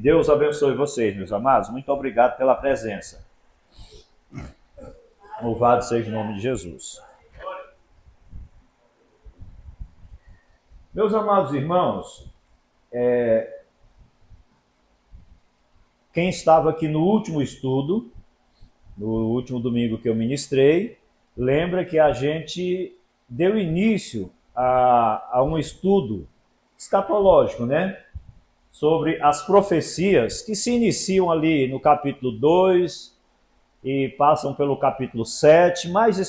Deus abençoe vocês, meus amados. Muito obrigado pela presença. Louvado seja o nome de Jesus. Meus amados irmãos, quem estava aqui no último estudo, no último domingo que eu ministrei, lembra que a gente deu início a um estudo escatológico, né? Sobre as profecias que se iniciam ali no capítulo 2 e passam pelo capítulo 7, mais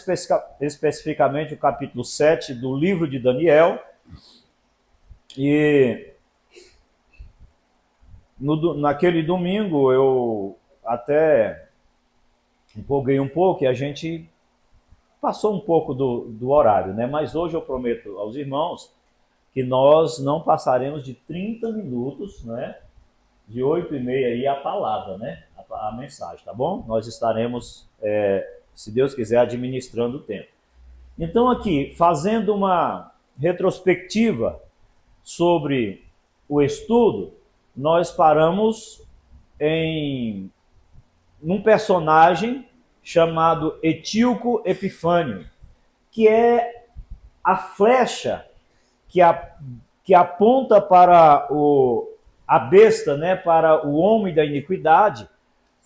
especificamente o capítulo 7 do livro de Daniel. E naquele domingo eu até empolguei um pouco e a gente passou um pouco do horário, né? Mas hoje eu prometo aos irmãos que nós não passaremos de 30 minutos, né? De 8h30 aí a palavra, né? A mensagem, tá bom? Nós estaremos, se Deus quiser, administrando o tempo. Então aqui, fazendo uma retrospectiva sobre o estudo, nós paramos num personagem chamado Etíoco Epifânio, que é a flecha que aponta para a besta, né, para o homem da iniquidade,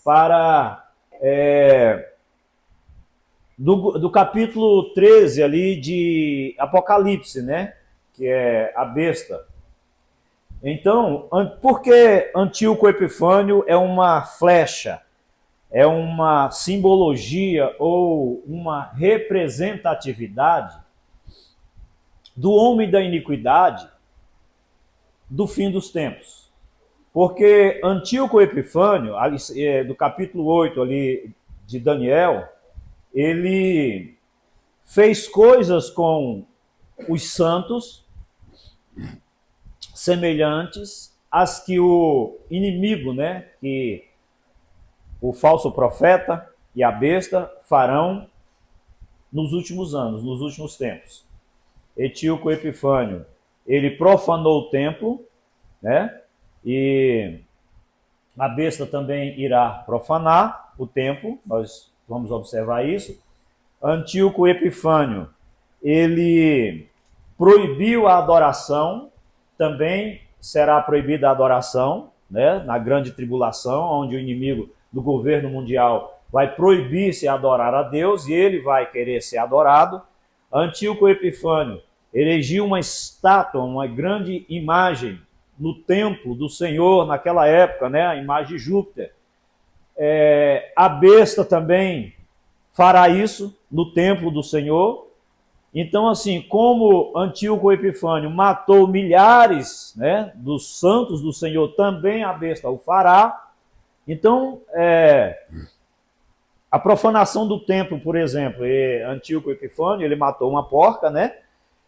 para do capítulo 13 ali de Apocalipse, né, que é a besta. Então, por que Antíoco Epifânio é uma flecha? É uma simbologia ou uma representatividade do homem da iniquidade do fim dos tempos. Porque Antíoco Epifânio, do capítulo 8 ali de Daniel, ele fez coisas com os santos semelhantes às que o inimigo, né, que o falso profeta e a besta farão nos últimos anos, nos últimos tempos. Etíoco Epifânio, ele profanou o templo, né? E a besta também irá profanar o templo, nós vamos observar isso. Antíoco Epifânio, ele proibiu a adoração, também será proibida a adoração, né? Na grande tribulação, onde o inimigo do governo mundial vai proibir se adorar a Deus e ele vai querer ser adorado. Antíoco Epifânio erigiu uma estátua, uma grande imagem no templo do Senhor naquela época, né? A imagem de Júpiter. A besta também fará isso no templo do Senhor. Então, assim, como Antíoco Epifânio matou milhares, né, dos santos do Senhor, também a besta o fará. Então, a profanação do templo, por exemplo, Antíoco Epifânio, ele matou uma porca, né?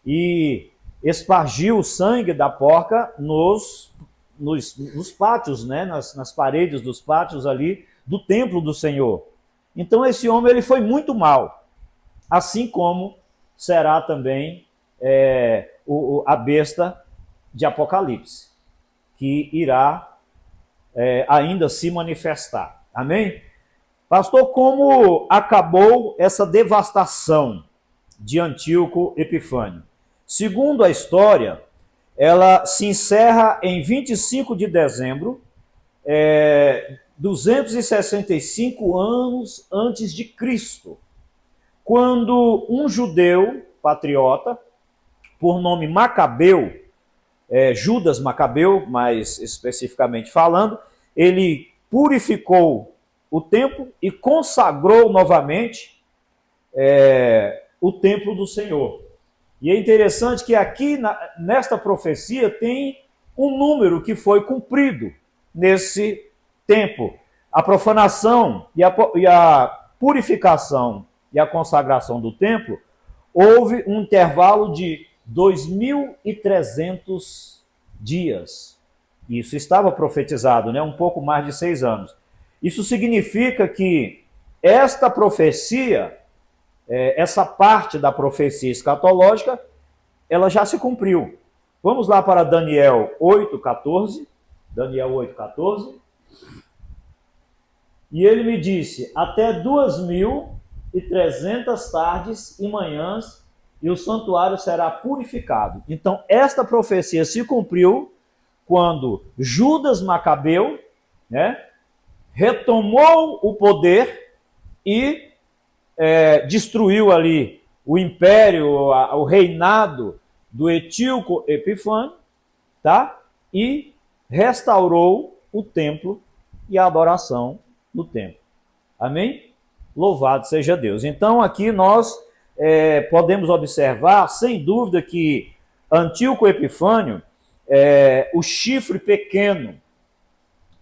E espargiu o sangue da porca nos pátios, né? Nas paredes dos pátios ali do templo do Senhor. Então esse homem ele foi muito mal, assim como será também a besta de Apocalipse, que irá ainda se manifestar. Amém? Pastor, como acabou essa devastação de Antíoco Epifânio? Segundo a história, ela se encerra em 25 de dezembro, 265 anos antes de Cristo, quando um judeu patriota, por nome Macabeu, Judas Macabeu, mais especificamente falando, ele purificou o templo e consagrou novamente o templo do Senhor. E é interessante que aqui, nesta profecia, tem um número que foi cumprido nesse tempo. A profanação e a purificação e a consagração do templo, houve um intervalo de 2.300 dias. Isso estava profetizado, né? Um pouco mais de 6 anos. Isso significa que esta profecia, essa parte da profecia escatológica, ela já se cumpriu. Vamos lá para Daniel 8:14. Daniel 8,14. E ele me disse, até 2.300 tardes e manhãs, e o santuário será purificado. Então, esta profecia se cumpriu quando Judas Macabeu, né, retomou o poder e destruiu ali o império, o reinado do Etíoco Epifânio, tá? E restaurou o templo e a adoração no templo. Amém? Louvado seja Deus. Então aqui nós podemos observar, sem dúvida, que Antíoco Epifânio, o chifre pequeno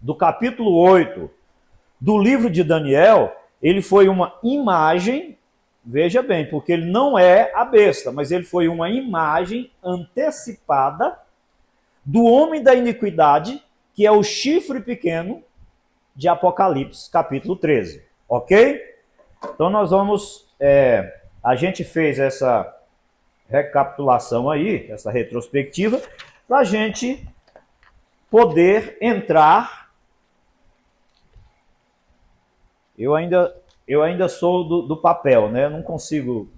do capítulo 8 do livro de Daniel, ele foi uma imagem, veja bem, porque ele não é a besta, mas ele foi uma imagem antecipada do homem da iniquidade, que é o chifre pequeno de Apocalipse, capítulo 13. Ok? Então nós vamos... a gente fez essa recapitulação aí, essa retrospectiva, para a gente poder entrar... Eu ainda sou do papel, né? Eu não consigo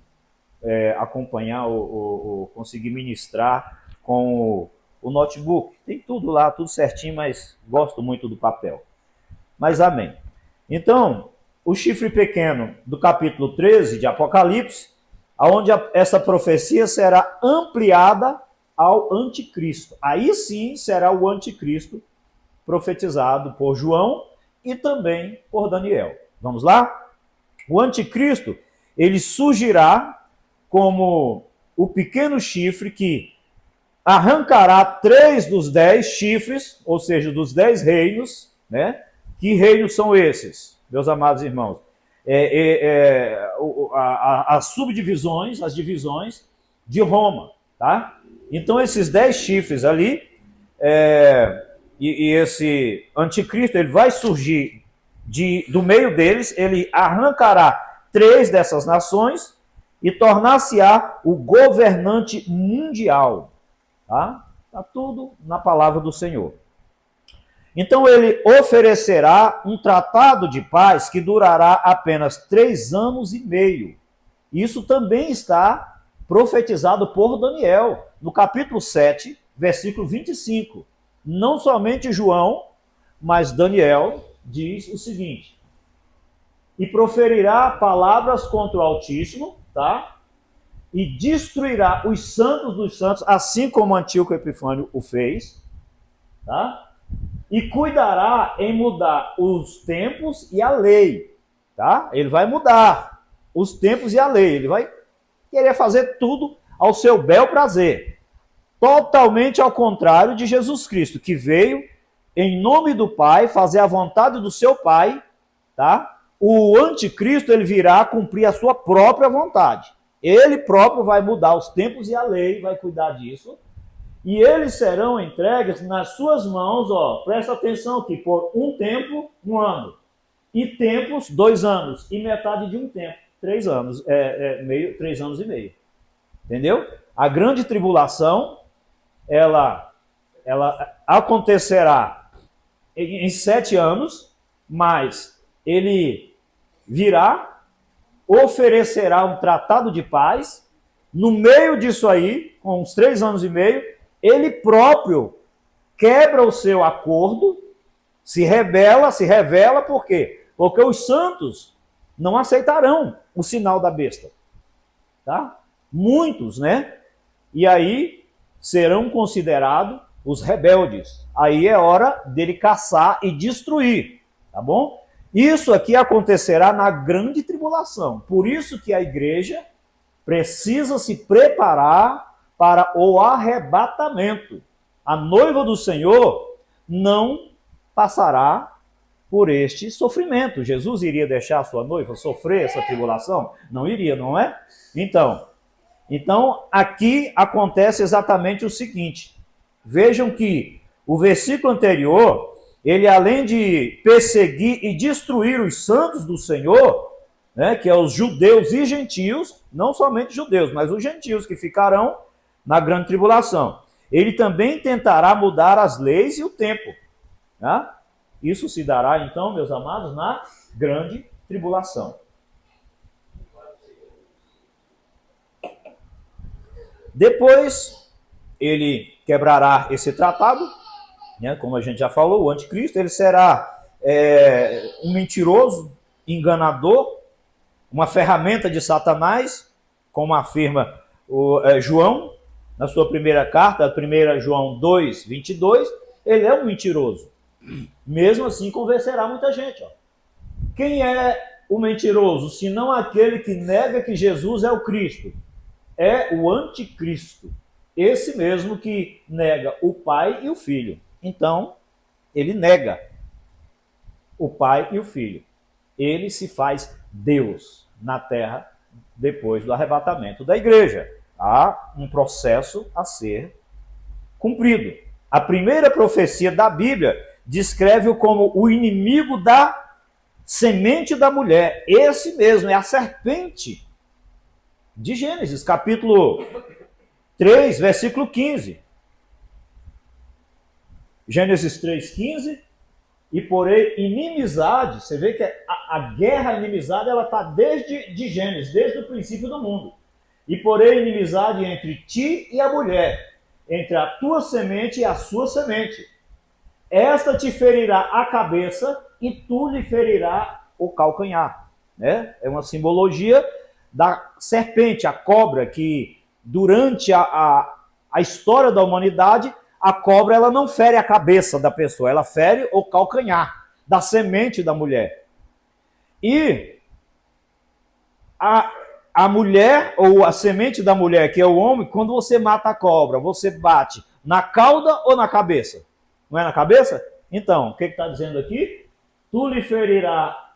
acompanhar ou conseguir ministrar com o notebook. Tem tudo lá, tudo certinho, mas gosto muito do papel. Mas amém. Então, o chifre pequeno do capítulo 13 de Apocalipse, onde essa profecia será ampliada ao anticristo. Aí sim será o anticristo profetizado por João e também por Daniel. Vamos lá? O anticristo, ele surgirá como o pequeno chifre que arrancará 3 dos 10 chifres, ou seja, dos 10 reinos, né? Que reinos são esses, meus amados irmãos? As subdivisões, as divisões de Roma, tá? Então esses 10 chifres ali, e esse anticristo, ele vai surgir do meio deles, ele arrancará 3 dessas nações e tornar-se-á o governante mundial. Tá? Tá tudo na palavra do Senhor. Então ele oferecerá um tratado de paz que durará apenas 3 anos e meio. Isso também está profetizado por Daniel, no capítulo 7, versículo 25. Não somente João, mas Daniel diz o seguinte: e proferirá palavras contra o Altíssimo, tá? E destruirá os santos dos santos, assim como Antíoco Epifânio o fez, tá? E cuidará em mudar os tempos e a lei, tá? Ele vai mudar os tempos e a lei, ele vai querer fazer tudo ao seu bel prazer, totalmente ao contrário de Jesus Cristo, que veio em nome do Pai, fazer a vontade do seu Pai, tá? O anticristo, ele virá cumprir a sua própria vontade. Ele próprio vai mudar os tempos e a lei, vai cuidar disso. E eles serão entregues nas suas mãos, ó, presta atenção aqui, por um tempo, 1 ano. E tempos, 2 anos. E metade de um tempo, 3 anos, 3 anos e meio. Entendeu? A grande tribulação, ela acontecerá em 7 anos, mas ele virá, oferecerá um tratado de paz. No meio disso aí, com uns 3 anos e meio, ele próprio quebra o seu acordo, se revela, por quê? Porque os santos não aceitarão o sinal da besta. Tá? Muitos, né? E aí serão considerados os rebeldes. Aí é hora dele caçar e destruir, tá bom? Isso aqui acontecerá na grande tribulação. Por isso que a igreja precisa se preparar para o arrebatamento. A noiva do Senhor não passará por este sofrimento. Jesus iria deixar a sua noiva sofrer essa tribulação? Não iria, não é? Então aqui acontece exatamente o seguinte. Vejam que o versículo anterior, ele além de perseguir e destruir os santos do Senhor, né, que é os judeus e gentios, não somente judeus, mas os gentios que ficarão na grande tribulação, ele também tentará mudar as leis e o tempo. Né? Isso se dará, então, meus amados, na grande tribulação. Depois, ele quebrará esse tratado, né? Como a gente já falou, o anticristo, ele será um mentiroso, enganador, uma ferramenta de Satanás, como afirma João, na sua primeira carta, 1 João 2, 22, ele é um mentiroso. Mesmo assim, convencerá muita gente. Ó. Quem é o mentiroso, senão aquele que nega que Jesus é o Cristo? É o anticristo. Esse mesmo que nega o Pai e o Filho. Então, ele nega o Pai e o Filho. Ele se faz Deus na terra depois do arrebatamento da igreja. Há um processo a ser cumprido. A primeira profecia da Bíblia descreve-o como o inimigo da semente da mulher. Esse mesmo é a serpente de Gênesis, capítulo 3, versículo 15. Gênesis 3,15. E porém, inimizade, você vê que a guerra, a inimizade, ela está desde de Gênesis, desde o princípio do mundo. E porém, inimizade entre ti e a mulher, entre a tua semente e a sua semente. Esta te ferirá a cabeça e tu lhe ferirá o calcanhar. Né? É uma simbologia da serpente, a cobra, que durante a história da humanidade, a cobra ela não fere a cabeça da pessoa, ela fere o calcanhar da semente da mulher. E a mulher, ou a semente da mulher, que é o homem, quando você mata a cobra, você bate na cauda ou na cabeça? Não é na cabeça? Então, o que está dizendo aqui? Tu lhe ferirá,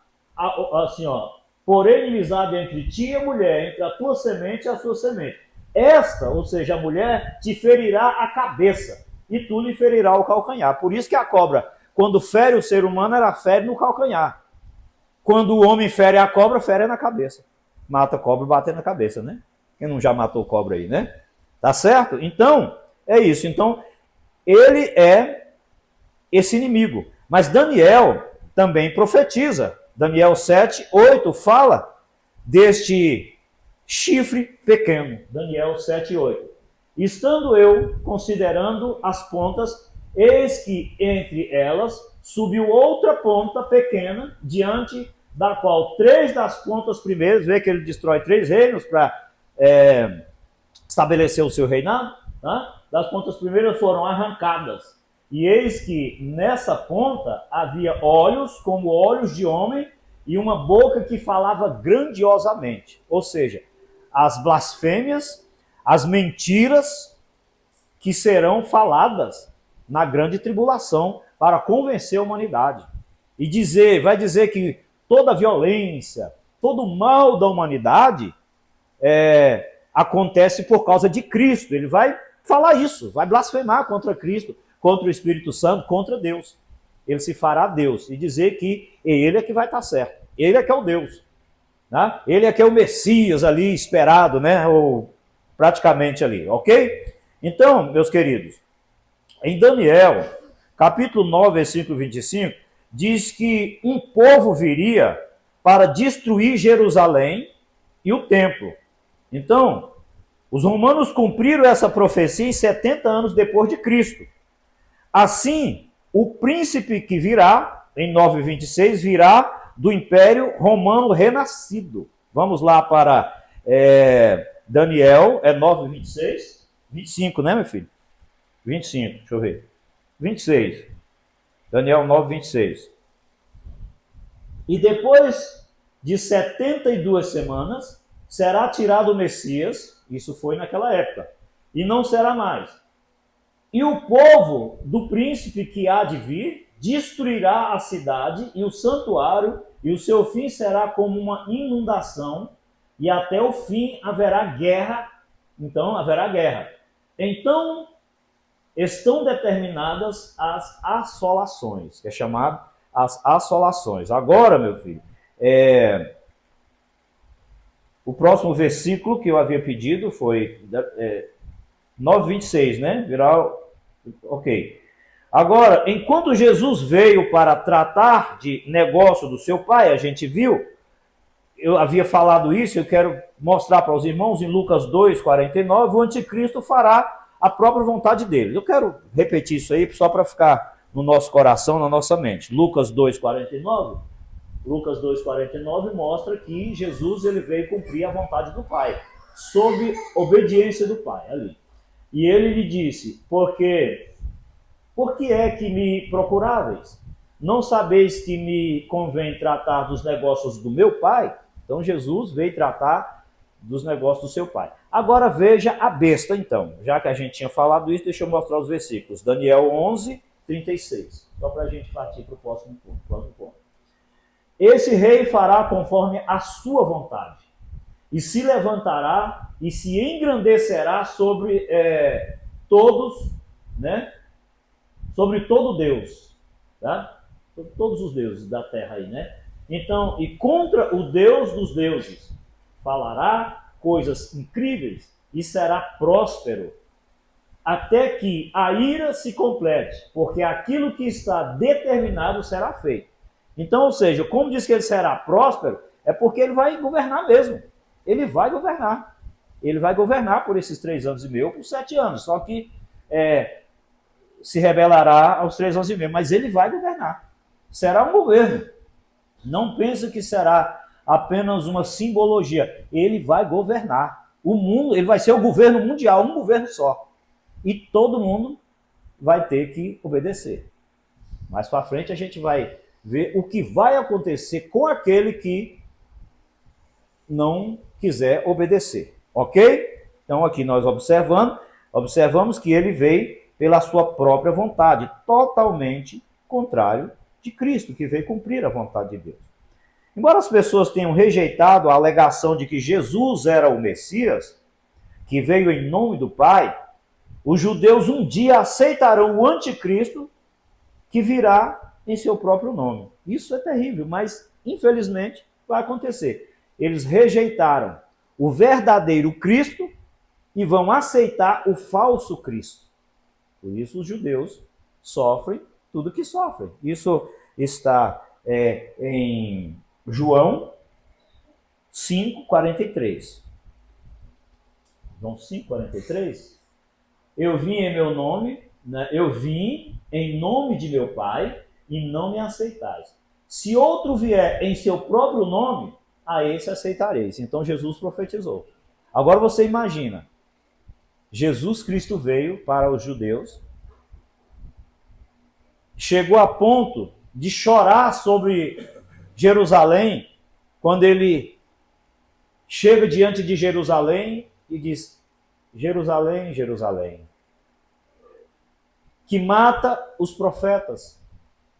assim, ó, porém inimizade entre ti e a mulher, entre a tua semente e a sua semente. Esta, ou seja, a mulher, te ferirá a cabeça e tu lhe ferirá o calcanhar. Por isso que a cobra, quando fere o ser humano, ela fere no calcanhar. Quando o homem fere a cobra, fere na cabeça. Mata a cobra e bate na cabeça, né? Quem não já matou cobra aí, né? Tá certo? Então, é isso. Então, ele é esse inimigo. Mas Daniel também profetiza. Daniel 7, 8 fala deste chifre pequeno. Daniel 7, 8. Estando eu considerando as pontas, eis que entre elas subiu outra ponta pequena, diante da qual 3 das pontas primeiras, vê que ele destrói 3 reinos para estabelecer o seu reinado, tá? Das pontas primeiras foram arrancadas. E eis que nessa ponta havia olhos como olhos de homem e uma boca que falava grandiosamente. Ou seja, as blasfêmias, as mentiras que serão faladas na grande tribulação para convencer a humanidade. E vai dizer que toda a violência, todo o mal da humanidade acontece por causa de Cristo. Ele vai falar isso, vai blasfemar contra Cristo, contra o Espírito Santo, contra Deus. Ele se fará Deus e dizer que ele é que vai estar certo. Ele é que é o Deus. Né? Ele é que é o Messias ali esperado, né? Ou praticamente ali, ok? Então, meus queridos, em Daniel, capítulo 9, versículo 25, diz que um povo viria para destruir Jerusalém e o templo. Então, os romanos cumpriram essa profecia em 70 anos depois de Cristo. Assim, o príncipe que virá, em 9:26, virá do Império Romano renascido. Vamos lá para Daniel, 9:26, 25, né, meu filho? 25, deixa eu ver. 26. Daniel 9:26. E depois de 72 semanas, será tirado o Messias, isso foi naquela época, e não será mais. E o povo do príncipe que há de vir destruirá a cidade e o santuário, e o seu fim será como uma inundação, e até o fim haverá guerra. Então, haverá guerra. Então, estão determinadas as assolações, que é chamado as assolações. Agora, meu filho, o próximo versículo que eu havia pedido foi 9:26, né? Ok. Agora, enquanto Jesus veio para tratar de negócio do seu pai, a gente viu, eu havia falado isso, eu quero mostrar para os irmãos em Lucas 2:49, o anticristo fará a própria vontade dele. Eu quero repetir isso aí só para ficar no nosso coração, na nossa mente. Lucas 2:49 mostra que Jesus ele veio cumprir a vontade do Pai, sob obediência do Pai ali. E ele lhe disse: por que é que me procuráveis? Não sabeis que me convém tratar dos negócios do meu Pai? Então Jesus veio tratar dos negócios do seu Pai. Agora veja a besta então. Já que a gente tinha falado isso, deixa eu mostrar os versículos. Daniel 11:36. Só para a gente partir para o próximo ponto. Esse rei fará conforme a sua vontade, e se levantará e se engrandecerá sobre todos, né? Sobre todo Deus, tá? Sobre todos os deuses da terra aí, né? Então, e contra o Deus dos deuses falará coisas incríveis e será próspero, até que a ira se complete, porque aquilo que está determinado será feito. Então, ou seja, como diz que ele será próspero, é porque ele vai governar mesmo. Ele vai governar. Ele vai governar por esses 3 anos e meio, ou por 7 anos. Só que se rebelará aos 3 anos e meio. Mas ele vai governar. Será um governo. Não pensa que será apenas uma simbologia. Ele vai governar. O mundo, ele vai ser o governo mundial, um governo só. E todo mundo vai ter que obedecer. Mais para frente a gente vai ver o que vai acontecer com aquele que não quiser obedecer, ok? Então aqui nós observamos que ele veio pela sua própria vontade, totalmente contrário de Cristo, que veio cumprir a vontade de Deus. Embora as pessoas tenham rejeitado a alegação de que Jesus era o Messias, que veio em nome do Pai, os judeus um dia aceitarão o anticristo que virá em seu próprio nome. Isso é terrível, mas infelizmente vai acontecer. Eles rejeitaram o verdadeiro Cristo e vão aceitar o falso Cristo. Por isso os judeus sofrem tudo que sofrem. Isso está em João 5:43. João 5:43. Eu vim em meu nome, né? Eu vim em nome de meu Pai e não me aceitais. Se outro vier em seu próprio nome, a esse aceitareis. Então Jesus profetizou. Agora você imagina, Jesus Cristo veio para os judeus, chegou a ponto de chorar sobre Jerusalém, quando ele chega diante de Jerusalém e diz: Jerusalém, Jerusalém, que mata os profetas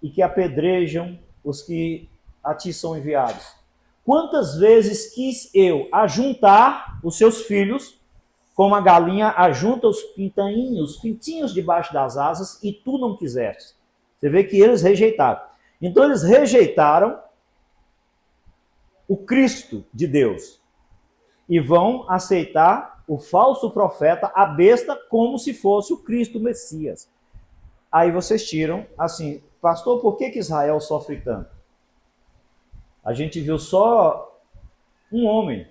e que apedrejam os que a ti são enviados. Quantas vezes quis eu ajuntar os seus filhos, como a galinha ajunta os pintinhos debaixo das asas, e tu não quiseste. Você vê que eles rejeitaram. Então eles rejeitaram o Cristo de Deus e vão aceitar o falso profeta, a besta, como se fosse o Cristo Messias. Aí vocês tiram assim: pastor, por que Israel sofre tanto? A gente viu só um homem,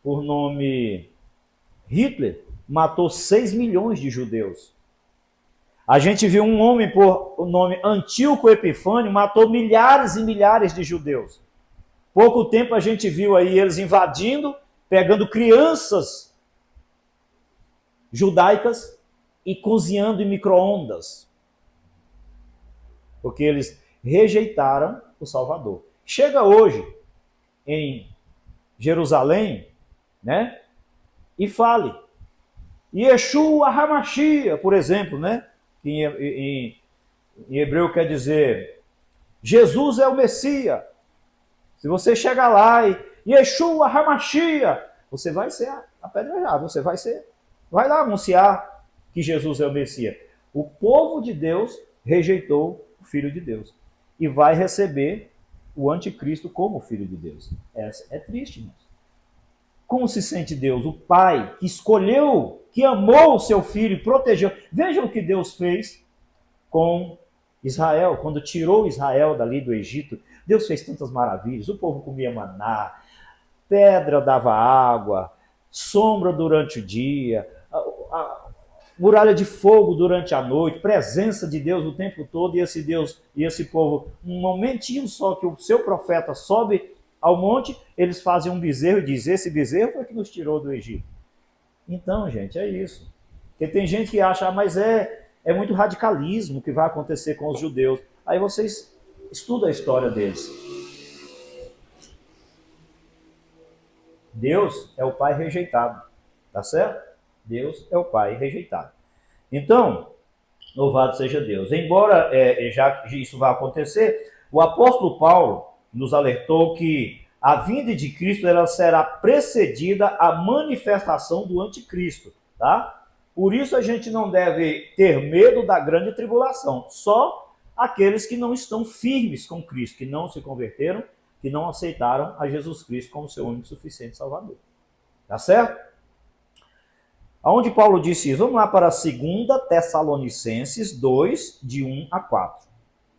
por nome Hitler, matou 6 milhões de judeus. A gente viu um homem por nome Antíoco Epifânio, matou milhares e milhares de judeus. Pouco tempo a gente viu aí eles invadindo, pegando crianças judaicas e cozinhando em micro-ondas, porque eles rejeitaram o Salvador. Chega hoje em Jerusalém, né? E fale Yeshua HaMashiach, por exemplo, né? Que em hebreu quer dizer Jesus é o Messias. Se você chegar lá e Yeshua HaMashiach, você vai ser apedrejado, você vai lá anunciar que Jesus é o Messias. O povo de Deus rejeitou o Filho de Deus e vai receber o anticristo como Filho de Deus. É triste, irmãos. Como se sente Deus? O Pai que escolheu, que amou o seu filho e protegeu. Vejam o que Deus fez com Israel, quando tirou Israel dali do Egito. Deus fez tantas maravilhas. O povo comia maná, pedra dava água, sombra durante o dia, a muralha de fogo durante a noite, presença de Deus o tempo todo, e esse Deus e esse povo, um momentinho só que o seu profeta sobe ao monte, eles fazem um bezerro e dizem, esse bezerro foi que nos tirou do Egito. Então, gente, é isso. Porque tem gente que acha, mas é muito radicalismo que vai acontecer com os judeus. Aí vocês estudam a história deles. Deus é o pai rejeitado, tá certo? Deus é o pai rejeitado. Então, louvado seja Deus. Embora já isso vá acontecer, o apóstolo Paulo nos alertou que a vinda de Cristo ela será precedida à manifestação do anticristo, tá? Por isso a gente não deve ter medo da grande tribulação. Só aqueles que não estão firmes com Cristo, que não se converteram, que não aceitaram a Jesus Cristo como seu único e suficiente Salvador. Tá certo? Aonde Paulo disse isso? Vamos lá para 2 Tessalonicenses 2, de 1 a 4.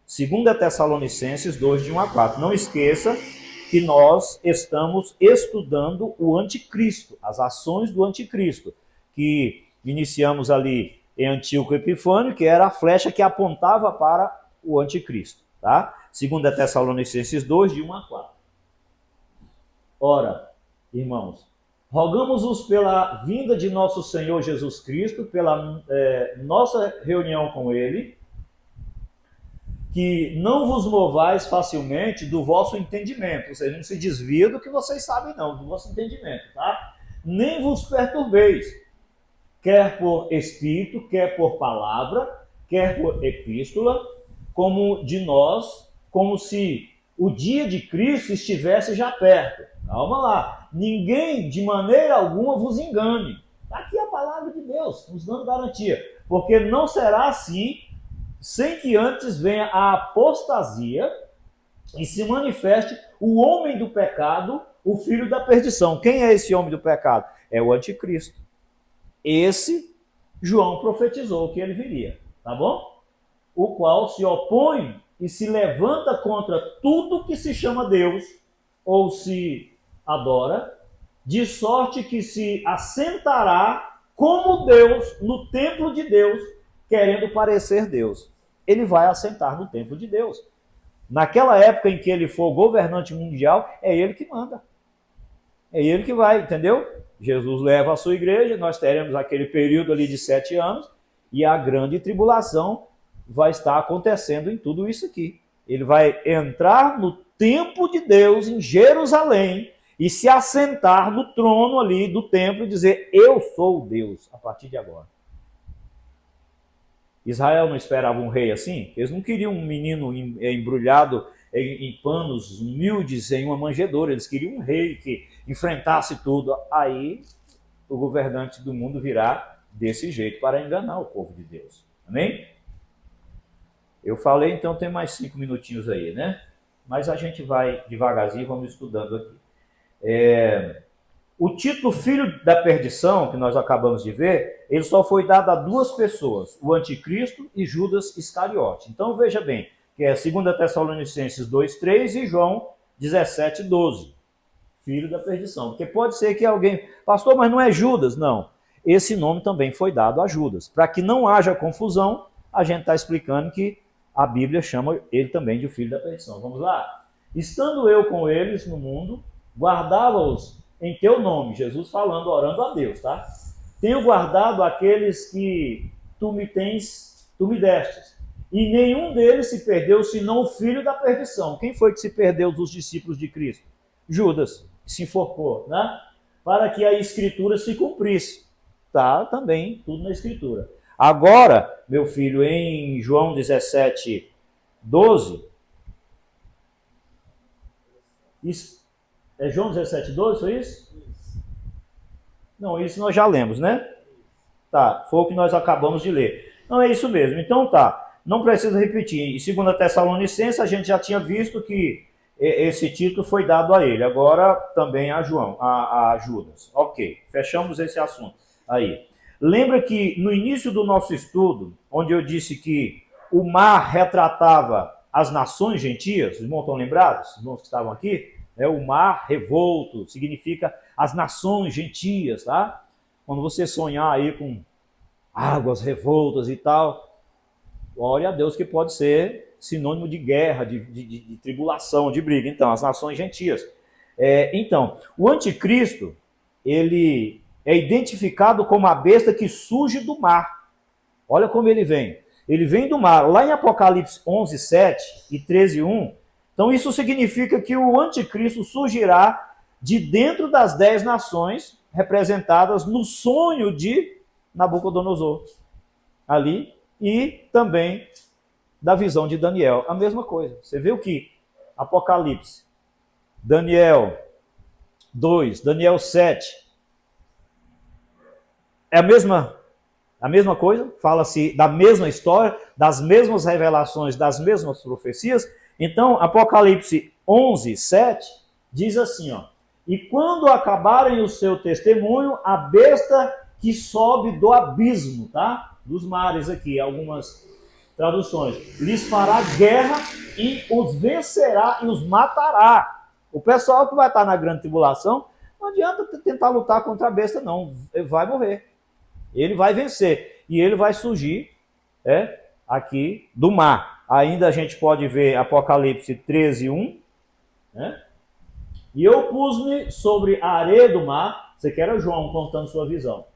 2 Tessalonicenses 2, de 1 a 4. Não esqueça que nós estamos estudando o anticristo, as ações do anticristo, que iniciamos ali em Antíoco Epifânio, que era a flecha que apontava para o anticristo. Tá? 2 Tessalonicenses 2, de 1 a 4. Ora, irmãos, rogamos-vos pela vinda de nosso Senhor Jesus Cristo, pela nossa reunião com Ele, que não vos movais facilmente do vosso entendimento, ou seja, não se desvia do que vocês sabem não, do vosso entendimento, tá? Nem vos perturbeis, quer por espírito, quer por palavra, quer por epístola, como de nós, como se o dia de Cristo estivesse já perto. Calma lá, ninguém de maneira alguma vos engane. Está aqui a palavra de Deus, nos dando garantia. Porque não será assim, sem que antes venha a apostasia e se manifeste o homem do pecado, o filho da perdição. Quem é esse homem do pecado? É o anticristo. Esse, João profetizou que ele viria, tá bom? O qual se opõe e se levanta contra tudo que se chama Deus ou se adora, de sorte que se assentará como Deus no templo de Deus, querendo parecer Deus. Ele vai assentar no templo de Deus. Naquela época em que ele for governante mundial, é ele que manda. É ele que vai, entendeu? Jesus leva a sua igreja, nós teremos aquele período ali de 7 anos, e a grande tribulação vai estar acontecendo em tudo isso aqui. Ele vai entrar no templo de Deus em Jerusalém e se assentar no trono ali do templo e dizer, eu sou Deus a partir de agora. Israel não esperava um rei assim? Eles não queriam um menino embrulhado em panos humildes, em uma manjedoura. Eles queriam um rei que enfrentasse tudo. Aí o governante do mundo virá desse jeito para enganar o povo de Deus. Amém? Eu falei, então tem mais 5 minutinhos aí, né? Mas a gente vai devagarzinho, vamos estudando aqui. O título Filho da Perdição, que nós acabamos de ver, ele só foi dado a 2 pessoas, o Anticristo e Judas Iscariote. Então veja bem, que é 2 Tessalonicenses 2:3 e João 17:12. Filho da perdição. Porque pode ser que alguém, pastor, mas não é Judas? Não. Esse nome também foi dado a Judas. Para que não haja confusão, a gente está explicando que a Bíblia chama ele também de filho da perdição. Vamos lá? Estando eu com eles no mundo, guardava-os em teu nome. Jesus falando, orando a Deus, tá? Tenho guardado aqueles que tu me destes. E nenhum deles se perdeu, senão o filho da perdição. Quem foi que se perdeu dos discípulos de Cristo? Judas, que se enforcou, né? Para que a escritura se cumprisse. Tá também tudo na escritura. Agora, meu filho, em João 17:12, é João 17:12, foi isso? Não, isso nós já lemos, né? Tá, foi o que nós acabamos de ler. Não, é isso mesmo. Então tá, não precisa repetir. Em 2 Tessalonicenses a gente já tinha visto que esse título foi dado a ele, agora também a João, a Judas. Ok, fechamos esse assunto aí. Lembra que no início do nosso estudo, onde eu disse que o mar retratava as nações gentias, os irmãos estão lembrados? Os irmãos que estavam aqui? O mar revolto significa as nações gentias, tá? Quando você sonhar aí com águas revoltas e tal, glória a Deus que pode ser sinônimo de guerra, de tribulação, de briga. Então, as nações gentias. Então, o anticristo, ele é identificado como a besta que surge do mar. Olha como ele vem. Ele vem do mar. Lá em Apocalipse 11, 7 e 13, 1, então isso significa que o anticristo surgirá de dentro das 10 nações representadas no sonho de Nabucodonosor. Ali, e também da visão de Daniel. A mesma coisa. Você viu que Apocalipse, Daniel 2, Daniel 7, é a mesma coisa, fala-se da mesma história, das mesmas revelações, das mesmas profecias. Então, Apocalipse 11, 7, diz assim, ó, e quando acabarem o seu testemunho, a besta que sobe do abismo, tá? Dos mares aqui, algumas traduções, lhes fará guerra e os vencerá e os matará. O pessoal que vai estar na grande tribulação, não adianta tentar lutar contra a besta, não, ele vai morrer. Ele vai vencer e ele vai surgir aqui do mar. Ainda a gente pode ver Apocalipse 13, 1. E eu pus-me sobre a areia do mar, você quer João contando sua visão,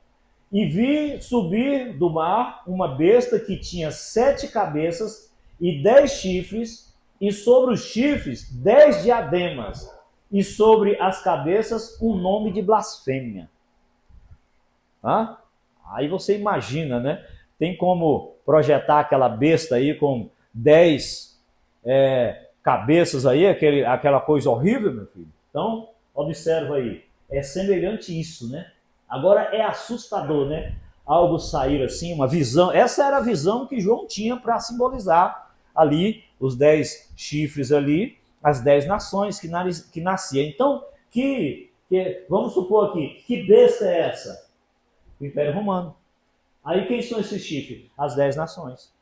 e vi subir do mar uma besta que tinha 7 cabeças e 10 chifres, e sobre os chifres 10 diademas, e sobre as cabeças um nome de blasfêmia. Aí você imagina, né? Tem como projetar aquela besta aí com 10 cabeças aí, aquela coisa horrível, meu filho? Então, observa aí. É semelhante isso, né? Agora é assustador, né? Algo sair assim, uma visão. Essa era a visão que João tinha para simbolizar ali os 10 chifres ali, as 10 nações que nasciam. Então, vamos supor aqui, que besta é essa? O Império Romano. Aí quem são esses chifres? As 10 nações.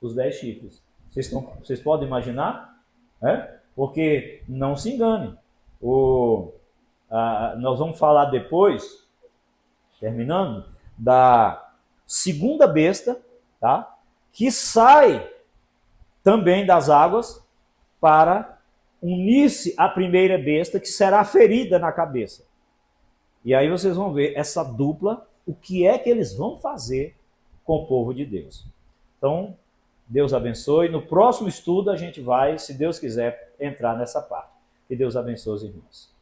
Os 10 chifres. Vocês podem imaginar? Porque não se engane. Nós vamos falar depois, terminando, da segunda besta, tá? Que sai também das águas para unir-se à primeira besta, que será ferida na cabeça. E aí vocês vão ver essa dupla, o que é que eles vão fazer com o povo de Deus. Então, Deus abençoe. No próximo estudo a gente vai, se Deus quiser, entrar nessa parte. Que Deus abençoe os irmãos.